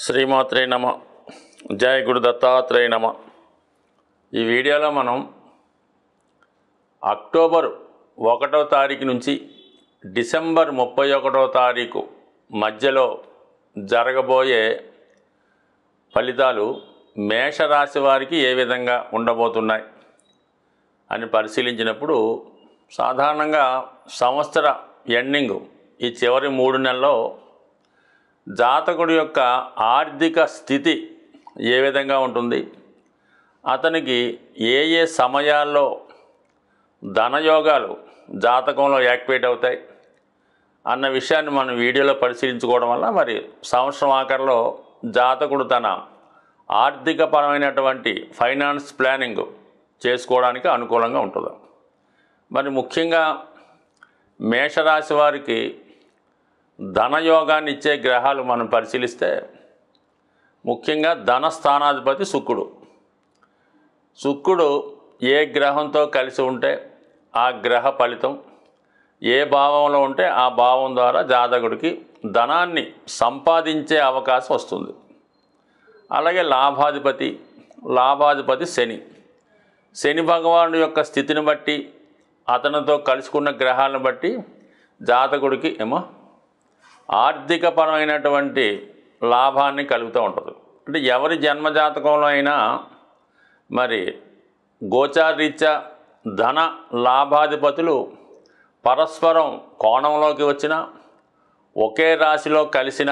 శ్రీమాత్రే నమ. జయ గురు దత్తాత్రేయ నమ. ఈ వీడియోలో మనం అక్టోబర్ 1వ తారీఖు నుంచి డిసెంబర్ 31వ తారీఖు మధ్యలో జరగబోయే ఫలితాలు మేషరాశి వారికి ఏ విధంగా ఉండబోతున్నాయి అని పరిశీలించినప్పుడు, సాధారణంగా సంవత్సర ఎండింగ్ ఈ చివరి 3 నెలల్లో జాతకుడి యొక్క ఆర్థిక స్థితి ఏ విధంగా ఉంటుంది, అతనికి ఏ ఏ సమయాల్లో ధనయోగాలు జాతకంలో యాక్టివేట్ అవుతాయి అన్న విషయాన్ని మనం వీడియోలో పరిశీలించుకోవడం వల్ల మరి సంవత్సరం ఆఖరిలో జాతకుడు తన ఆర్థికపరమైనటువంటి ఫైనాన్స్ ప్లానింగ్ చేసుకోవడానికి అనుకూలంగా ఉంటుంది. మరి ముఖ్యంగా మేషరాశి వారికి ధనయోగాన్ని ఇచ్చే గ్రహాలు మనం పరిశీలిస్తే, ముఖ్యంగా ధనస్థానాధిపతి శుక్రుడు ఏ గ్రహంతో కలిసి ఉంటే ఆ గ్రహ ఫలితం, ఏ భావంలో ఉంటే ఆ భావం ద్వారా జాతకుడికి ధనాన్ని సంపాదించే అవకాశం వస్తుంది. అలాగే లాభాధిపతి శని భగవానుడి యొక్క స్థితిని బట్టి, అతనితో కలుసుకున్న గ్రహాలను బట్టి జాతకుడికి ఆర్థికపరమైనటువంటి లాభాన్ని కలుగుతూ ఉంటుంది. అంటే ఎవరి జన్మజాతకంలో అయినా మరి గోచారీత్యా ధన లాభాధిపతులు పరస్పరం కోణంలోకి వచ్చిన, ఒకే రాశిలో కలిసిన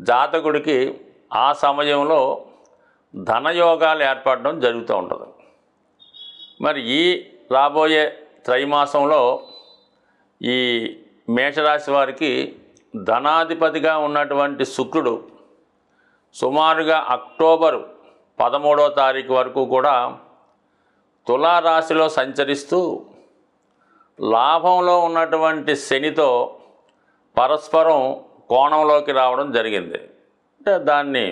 జాతకుడికి ఆ సమయంలో ధనయోగాలు ఏర్పడడం జరుగుతూ ఉంటుంది. మరి ఈ రాబోయే త్రైమాసంలో ఈ మేషరాశి వారికి ధనాధిపతిగా ఉన్నటువంటి శుక్రుడు సుమారుగా అక్టోబర్ 13వ తారీఖు వరకు కూడా తులారాశిలో సంచరిస్తూ లాభంలో ఉన్నటువంటి శనితో పరస్పరం కోణంలోకి రావడం జరిగింది. అంటే దాన్ని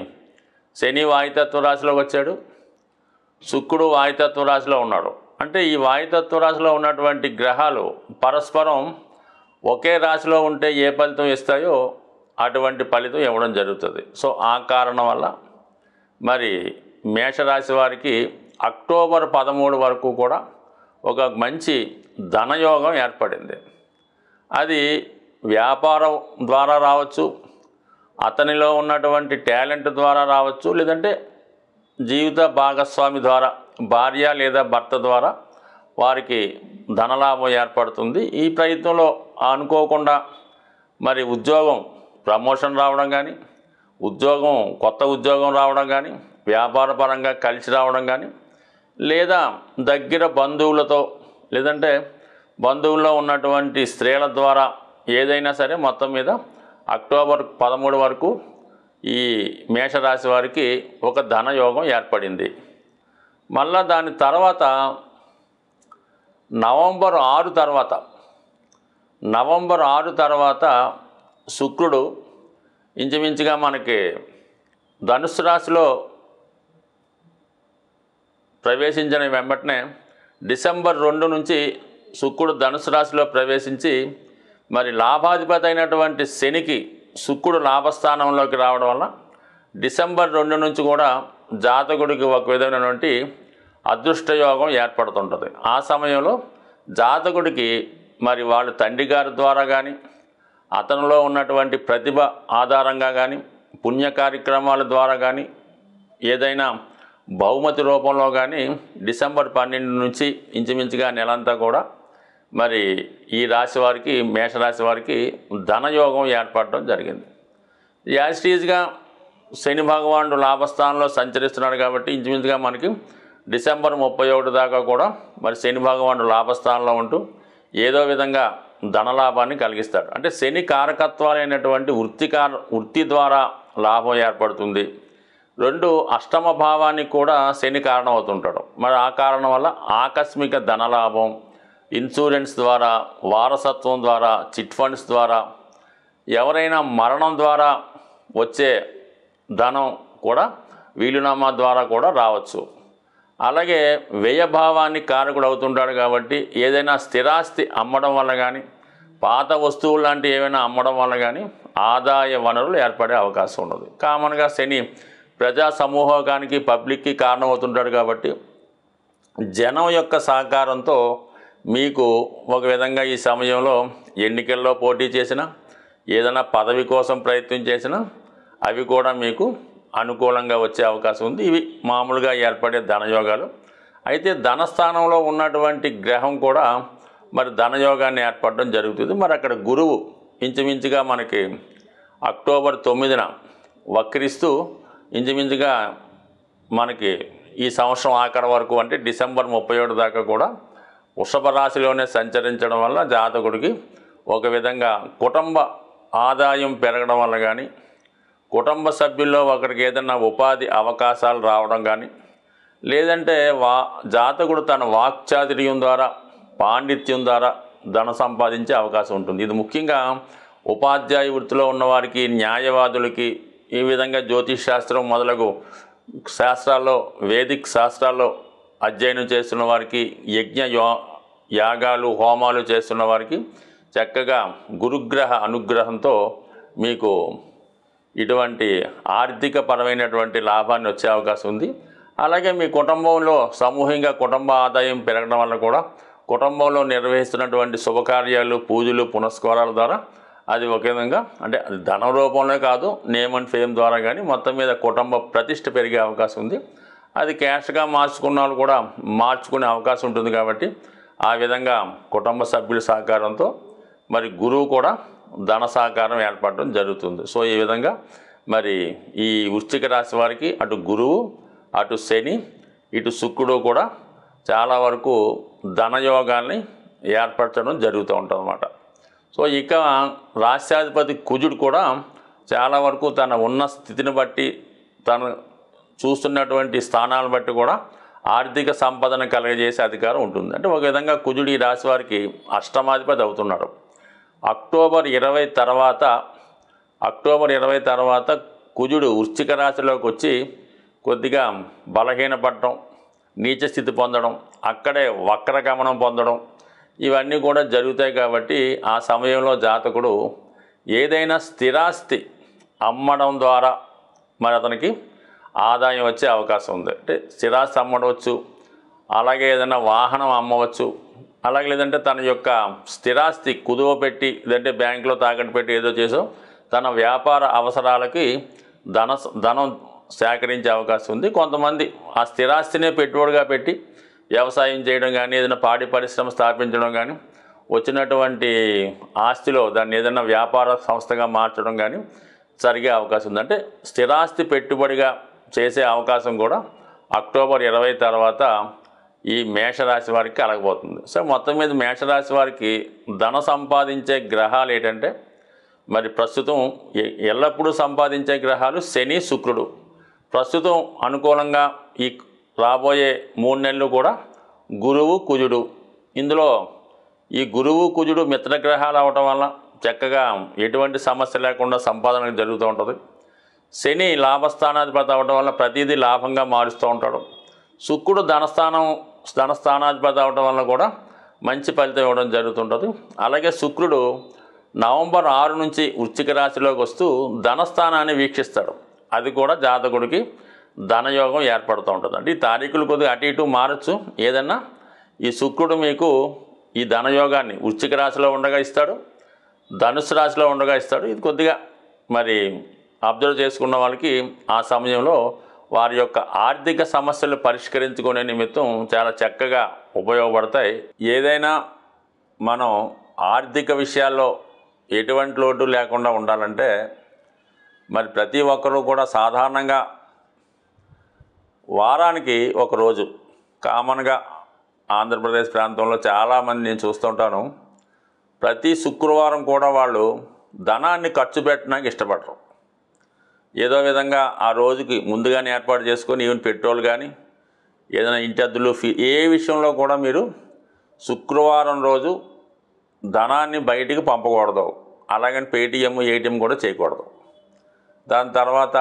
శని వాయుతత్వ రాశిలోకి వచ్చాడు, శుక్రుడు వాయుతత్వ రాశిలో ఉన్నాడు. అంటే ఈ వాయుతత్వ రాశిలో ఉన్నటువంటి గ్రహాలు పరస్పరం ఒకే రాశిలో ఉంటే ఏ ఫలితం ఇస్తాయో అటువంటి ఫలితం ఇవ్వడం జరుగుతుంది. సో ఆ కారణం వల్ల మరి మేషరాశి వారికి అక్టోబర్ 13 వరకు కూడా ఒక మంచి ధనయోగం ఏర్పడింది. అది వ్యాపారం ద్వారా రావచ్చు, అతనిలో ఉన్నటువంటి టాలెంట్ ద్వారా రావచ్చు, లేదంటే జీవిత భాగస్వామి ద్వారా, భార్య లేదా భర్త ద్వారా వారికి ధనలాభం ఏర్పడుతుంది. ఈ ప్రయత్నంలో అనుకోకుండా మరి ఉద్యోగం ప్రమోషన్ రావడం కానీ, కొత్త ఉద్యోగం రావడం కానీ, వ్యాపారపరంగా కలిసి రావడం కానీ, లేదా దగ్గర బంధువులతో, లేదంటే బంధువుల్లో ఉన్నటువంటి స్త్రీల ద్వారా ఏదైనా సరే మొత్తం మీద అక్టోబర్ 13 వరకు ఈ మేషరాశి వారికి ఒక ధనయోగం ఏర్పడింది. మళ్ళా దాని తర్వాత నవంబర్ 6 తర్వాత శుక్రుడు ఇంచుమించుగా మనకి ధనుస్సు రాశిలో ప్రవేశించిన వెంబటనే డిసెంబర్ 2 నుంచి శుక్రుడు ధనుస్సు రాశిలో ప్రవేశించి మరి లాభాధిపతి అయినటువంటి శనికి శుక్రుడు లాభస్థానంలోకి రావడం వల్ల డిసెంబర్ 2 నుంచి కూడా జాతకుడికి ఒక విధమైనటువంటి అదృష్టయోగం ఏర్పడుతుంటుంది. ఆ సమయంలో జాతకుడికి మరి వాళ్ళ తండ్రి గారి ద్వారా కానీ, అతనిలో ఉన్నటువంటి ప్రతిభ ఆధారంగా కానీ, పుణ్య కార్యక్రమాల ద్వారా కానీ, ఏదైనా బహుమతి రూపంలో కానీ డిసెంబర్ 12 నుంచి ఇంచుమించుగా నెలంతా కూడా మరి ఈ రాశి వారికి, మేషరాశి వారికి ధనయోగం ఏర్పడడం జరిగింది. యాజిటీజ్గా శని భగవానుడు లాభస్థానంలో సంచరిస్తున్నాడు కాబట్టి ఇంచుమించుగా మనకి డిసెంబర్ 31 దాకా కూడా మరి శని భగవానుడు లాభస్థానంలో ఉంటూ ఏదో విధంగా ధనలాభాన్ని కలిగిస్తాడు. అంటే శని కారకత్వాలైనటువంటి వృత్తి ద్వారా లాభం ఏర్పడుతుంది. 2 అష్టమ భావానికి కూడా శని కారణం అవుతుంటాడు. మరి ఆ కారణం వల్ల ఆకస్మిక ధనలాభం, ఇన్సూరెన్స్ ద్వారా, వారసత్వం ద్వారా, చిట్ ఫండ్స్ ద్వారా, ఎవరైనా మరణం ద్వారా వచ్చే ధనం కూడా వీలునామా ద్వారా కూడా రావచ్చు. అలాగే వ్యయభావాన్ని కారకుడు అవుతుంటాడు కాబట్టి ఏదైనా స్థిరాస్తి అమ్మడం వల్ల కానీ, పాత వస్తువులు లాంటివి ఏమైనా అమ్మడం వల్ల కానీ ఆదాయ వనరులు ఏర్పడే అవకాశం ఉన్నది. కామన్గా శని ప్రజా సమూహానికి పబ్లిక్కి కారణమవుతుంటాడు కాబట్టి జనం యొక్క సహకారంతో మీకు ఒక విధంగా ఈ సమయంలో ఎన్నికల్లో పోటీ చేసినా ఏదైనా పదవి కోసం ప్రయత్నం చేసినా అవి కూడా మీకు అనుకూలంగా వచ్చే అవకాశం ఉంది. ఇవి మామూలుగా ఏర్పడే ధనయోగాలు. అయితే ధనస్థానంలో ఉన్నటువంటి గ్రహం కూడా మరి ధనయోగాన్ని ఏర్పడడం జరుగుతుంది. మరి అక్కడ గురువు ఇంచుమించుగా మనకి అక్టోబర్ 9న వక్రిస్తూ ఇంచుమించుగా మనకి ఈ సంవత్సరం ఆఖరి వరకు అంటే డిసెంబర్ 31 దాకా కూడా వృషభ రాశిలోనే సంచరించడం వల్ల జాతకుడికి ఒక విధంగా కుటుంబ ఆదాయం పెరగడం వల్ల కానీ కుటుంబ సభ్యుల్లో ఒకరికి ఏదైనా ఉపాధి అవకాశాలు రావడం కానీ లేదంటే జాతకుడు తన వాక్చాతుర్యం ద్వారా పాండిత్యం ద్వారా ధన సంపాదించే అవకాశం ఉంటుంది. ఇది ముఖ్యంగా ఉపాధ్యాయ వృత్తిలో ఉన్నవారికి, న్యాయవాదులకి, ఈ విధంగా జ్యోతిష్ శాస్త్రం మొదలగు శాస్త్రాల్లో వేదిక్ శాస్త్రాల్లో అధ్యయనం చేస్తున్న వారికి, యాగాలు హోమాలు చేస్తున్న వారికి చక్కగా గురుగ్రహ అనుగ్రహంతో మీకు ఇటువంటి ఆర్థిక పరమైనటువంటి లాభాన్ని వచ్చే అవకాశం ఉంది. అలాగే మీ కుటుంబంలో సమూహంగా కుటుంబ ఆదాయం పెరగడం వల్ల కూడా కుటుంబంలో నిర్వహిస్తున్నటువంటి శుభకార్యాలు, పూజలు, పునస్కారాల ద్వారా అది ఒక విధంగా అంటే అది ధన రూపంలో కాదు, నేమ్ అండ్ ఫేమ్ ద్వారా కానీ మొత్తం మీద కుటుంబ ప్రతిష్ట పెరిగే అవకాశం ఉంది. అది క్యాష్గా మార్చుకున్న వాళ్ళు కూడా మార్చుకునే అవకాశం ఉంటుంది. కాబట్టి ఆ విధంగా కుటుంబ సభ్యుల సహకారంతో మరి గురువు కూడా ధన సహకారం ఏర్పడడం జరుగుతుంది. సో ఈ విధంగా మరి ఈ వృశ్చిక రాశి వారికి అటు గురువు, అటు శని, ఇటు శుక్రుడు కూడా చాలా వరకు ధనయోగాల్ని ఏర్పరచడం జరుగుతూ ఉంటుంది అన్నమాట. సో ఇక రాష్ట్రాధిపతి కుజుడు కూడా చాలా వరకు తన ఉన్న స్థితిని బట్టి తను చూస్తున్నటువంటి స్థానాలను బట్టి కూడా ఆర్థిక సంపదను కలగజేసే అధికారం ఉంటుంది. అంటే ఒక విధంగా కుజుడు ఈ రాశి వారికి అష్టమాధిపతి అవుతున్నాడు. అక్టోబర్ 20 తర్వాత కుజుడు వృశ్చిక రాశిలోకి వచ్చి కొద్దిగా బలహీనపడటం, నీచ స్థితి పొందడం, అక్కడే వక్రగమనం పొందడం ఇవన్నీ కూడా జరుగుతాయి. కాబట్టి ఆ సమయంలో జాతకుడు ఏదైనా స్థిరాస్తి అమ్మడం ద్వారా మరి అతనికి ఆదాయం వచ్చే అవకాశం ఉంది. అంటే స్థిరాస్తి అమ్మవచ్చు, అలాగే ఏదైనా వాహనం అమ్మవచ్చు, అలాగే లేదంటే తన యొక్క స్థిరాస్తి కుదువ పెట్టి లేదంటే బ్యాంకులో తాకట్టు పెట్టి ఏదో చేసో తన వ్యాపార అవసరాలకి ధనం సేకరించే అవకాశం ఉంది. కొంతమంది ఆ స్థిరాస్తినే పెట్టుబడిగా పెట్టి వ్యవసాయం చేయడం కానీ, ఏదైనా పాడి పరిశ్రమ స్థాపించడం కానీ, వచ్చినటువంటి ఆస్తిలో దాన్ని ఏదైనా వ్యాపార సంస్థగా మార్చడం కానీ జరిగే అవకాశం ఉంది. అంటే స్థిరాస్తి పెట్టుబడిగా చేసే అవకాశం కూడా అక్టోబర్ 20 తర్వాత ఈ మేషరాశి వారికి కలగబోతుంది. సో మొత్తం మీద మేషరాశి వారికి ధన సంపాదించే గ్రహాలు ఏంటంటే మరి ప్రస్తుతం ఎల్లప్పుడూ సంపాదించే గ్రహాలు శని, శుక్రుడు. ప్రస్తుతం అనుకూలంగా ఈ రాబోయే 3 నెలలు కూడా గురువు, కుజుడు. ఇందులో ఈ గురువు, కుజుడు మిత్రగ్రహాలు అవటం వల్ల చక్కగా ఎటువంటి సమస్య లేకుండా సంపాదన జరుగుతూ ఉంటుంది. శని లాభస్థానాధిపతి అవడం వల్ల ప్రతిదీ లాభంగా మారుస్తూ ఉంటాడు. శుక్రుడు ధనస్థానాధిపతి అవడం వల్ల కూడా మంచి ఫలితం ఇవ్వడం జరుగుతుంటుంది. అలాగే శుక్రుడు నవంబర్ 6 నుంచి వృశ్చిక రాశిలోకి వస్తూ ధనస్థానాన్ని వీక్షిస్తాడు. అది కూడా జాతకుడికి ధనయోగం ఏర్పడుతూ ఉంటుంది. అంటే ఈ తారీఖులు కొద్దిగా అటు ఇటు మారచ్చు. ఏదన్నా ఈ శుక్రుడు మీకు ఈ ధనయోగాన్ని వృశ్చిక రాశిలో ఉండగా ఇస్తాడు, ధనుసు రాశిలో ఉండగా ఇస్తాడు. ఇది కొద్దిగా మరి అబ్జర్వ్ చేసుకున్న వాళ్ళకి ఆ సమయంలో వారి యొక్క ఆర్థిక సమస్యలు పరిష్కరించుకునే నిమిత్తం చాలా చక్కగా ఉపయోగపడతాయి. ఏదైనా మనం ఆర్థిక విషయాల్లో ఎటువంటి లోటు లేకుండా ఉండాలంటే మరి ప్రతి ఒక్కరూ కూడా సాధారణంగా వారానికి ఒక రోజు కామన్గా ఆంధ్రప్రదేశ్ ప్రాంతంలో చాలామంది నేను చూస్తుంటాను, ప్రతి శుక్రవారం కూడా వాళ్ళు ధనాన్ని ఖర్చు పెట్టడానికి ఇష్టపడరు. ఏదో విధంగా ఆ రోజుకి ముందుగానే ఏర్పాటు చేసుకొని ఈవెన్ పెట్రోల్ కానీ ఏదైనా ఇంటి అద్దెలు ఏ విషయంలో కూడా మీరు శుక్రవారం రోజు ధనాన్ని బయటికి పంపకూడదు. అలాగని పేటీఎం, ఏటీఎం కూడా చేయకూడదు. దాని తర్వాత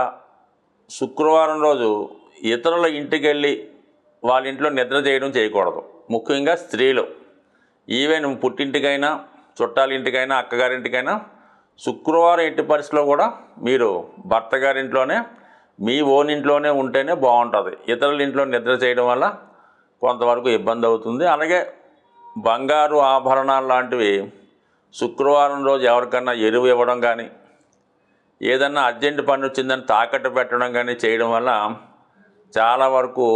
శుక్రవారం రోజు ఇతరుల ఇంటికి వెళ్ళి వాళ్ళ ఇంట్లో నిద్ర చేయడం చేయకూడదు. ముఖ్యంగా స్త్రీలు ఈవెన్ పుట్టింటికైనా చుట్టాలింటికైనా అక్కగారింటికైనా శుక్రవారం ఎట్టి పరిస్థితిలో కూడా మీరు భర్త గారింట్లోనే మీ ఓన్ ఇంట్లోనే ఉంటేనే బాగుంటుంది. ఇతరుల ఇంట్లో నిద్ర చేయడం వల్ల కొంతవరకు ఇబ్బంది అవుతుంది. అలాగే బంగారు ఆభరణాలు లాంటివి శుక్రవారం రోజు ఎవరికన్నా ఎరువు ఇవ్వడం కానీ, ఏదన్నా అర్జెంట్ పని వచ్చిందని తాకట్టు పెట్టడం కానీ చేయడం వల్ల చాలా వరకు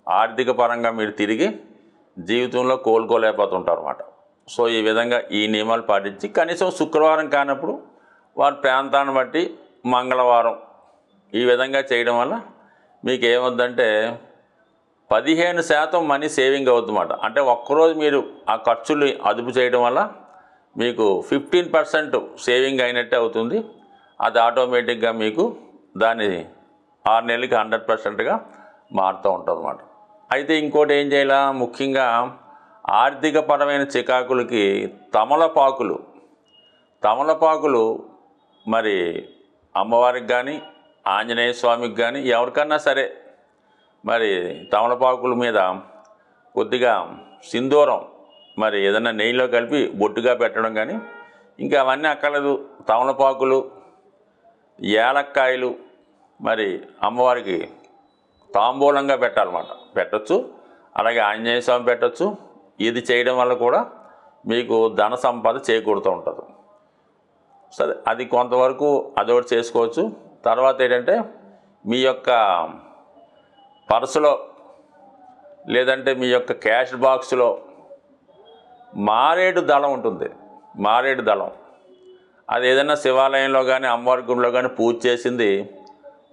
ఆర్థిక పరంగా మీరు తిరిగి జీవితంలో కోలుకోలేకపోతుంటారు అన్నమాట. సో ఈ విధంగా ఈ నియమాలు పాటించి కనీసం శుక్రవారం కానప్పుడు వారి ప్రాంతాన్ని బట్టి మంగళవారం ఈ విధంగా చేయడం వల్ల మీకు ఏమవుతుందంటే 15% మనీ సేవింగ్ అవుతుందన్నమాట. అంటే ఒక్కరోజు మీరు ఆ ఖర్చులు అదుపు చేయడం వల్ల మీకు 15% సేవింగ్ అయినట్టే అవుతుంది. అది ఆటోమేటిక్గా మీకు దాని 6 నెలలకి 100%గా మారుతూ ఉంటుంది అన్నమాట. అయితే ఇంకోటి ఏం చేయాలా, ముఖ్యంగా ఆర్థికపరమైన చికాకులకి తమలపాకులు మరి అమ్మవారికి కానీ ఆంజనేయ స్వామికి కానీ ఎవరికన్నా సరే మరి తమలపాకుల మీద కొద్దిగా సింధూరం మరి ఏదైనా నెయ్యిలో కలిపి బొట్టుగా పెట్టడం కానీ, ఇంకా అవన్నీ అక్కర్లేదు. తమలపాకులు, ఏలక్కాయలు మరి అమ్మవారికి తాంబూలంగా పెట్టాలన్నమాట. పెట్టచ్చు, అలాగే ఆంజనేయ స్వామి పెట్టచ్చు. ఇది చేయడం వల్ల కూడా మీకు ధన సంపద చేకూరుతూ ఉంటుంది. సరే, అది కొంతవరకు అదొకటి చేసుకోవచ్చు. తర్వాత ఏంటంటే మీ యొక్క పర్సులో లేదంటే మీ యొక్క క్యాష్ బాక్స్లో మారేడు దళం ఉంటుంది. మారేడు దళం అది ఏదైనా శివాలయంలో కానీ అమ్మవారి గుడిలో కానీ పూజ చేసింది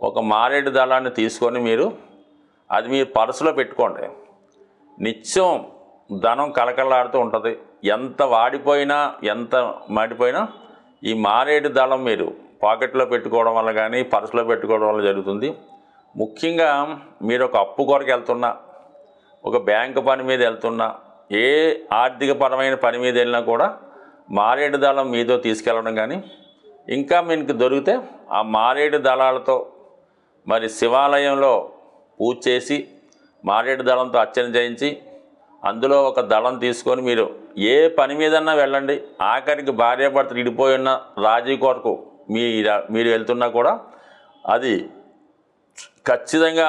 ఒక మారేడు దళాన్ని తీసుకొని మీరు అది మీ పర్సులో పెట్టుకోండి. నిత్యం ధనం కలకలాడుతూ ఉంటుంది. ఎంత వాడిపోయినా ఎంత మాడిపోయినా ఈ మారేడు దళం మీరు పాకెట్లో పెట్టుకోవడం వల్ల కానీ పర్సులో పెట్టుకోవడం వల్ల జరుగుతుంది. ముఖ్యంగా మీరు ఒక అప్పు కొరకు వెళ్తున్నా, ఒక బ్యాంకు పని మీద వెళ్తున్నా, ఏ ఆర్థికపరమైన పని మీద వెళ్ళినా కూడా మారేడు దళం మీతో తీసుకెళ్ళడం కానీ, ఇంకా మీకు దొరికితే ఆ మారేడు దళాలతో మరి శివాలయంలో పూజ చేసి మారేడు దళంతో అర్చన చేయించి అందులో ఒక దళం తీసుకొని మీరు ఏ పని మీదన్నా వెళ్ళండి. ఆఖరికి భార్యాభర్తలు ఇడిపోయి ఉన్న రాజీ కొరకు మీరు వెళ్తున్నా కూడా అది ఖచ్చితంగా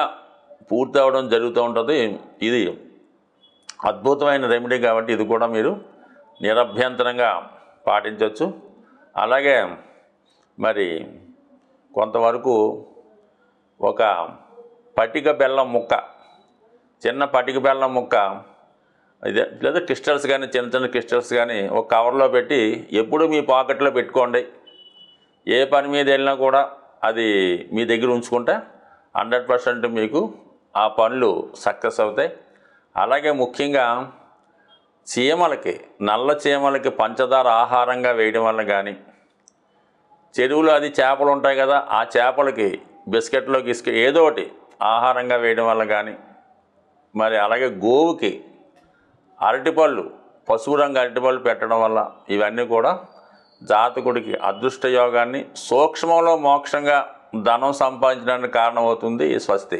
పూర్తి అవ్వడం జరుగుతూ ఉంటుంది. ఇది అద్భుతమైన రెమెడీ కాబట్టి ఇది కూడా మీరు నిరభ్యంతరంగా పాటించవచ్చు. అలాగే మరి కొంతవరకు ఒక పటిక బెల్లం ముక్క, చిన్న పటిక బెల్లం ముక్క ఇదే లేదా క్రిస్టల్స్ కానీ చిన్న చిన్న క్రిస్టల్స్ కానీ ఒక కవర్లో పెట్టి ఎప్పుడు మీ పాకెట్లో పెట్టుకోండి. ఏ పని మీద వెళ్ళినా కూడా అది మీ దగ్గర ఉంచుకుంటే 100% మీకు ఆ పనులు సక్సెస్ అవుతాయి. అలాగే ముఖ్యంగా చీమలకి, నల్ల చీమలకి పంచదార ఆహారంగా వేయడం వల్ల కానీ, చెరువులో అది చేపలు ఉంటాయి కదా, ఆ చేపలకి బిస్కెట్లో ఏదో ఒకటి ఆహారంగా వేయడం వల్ల కానీ, మరి అలాగే గోవుకి అరటిపళ్ళు, పసుపు రంగు అరటిపళ్ళు పెట్టడం వల్ల ఇవన్నీ కూడా జాతకుడికి అదృష్ట యోగాన్ని, సూక్ష్మంలో మోక్షంగా ధనం సంపాదించడానికి కారణమవుతుంది. స్వస్తి.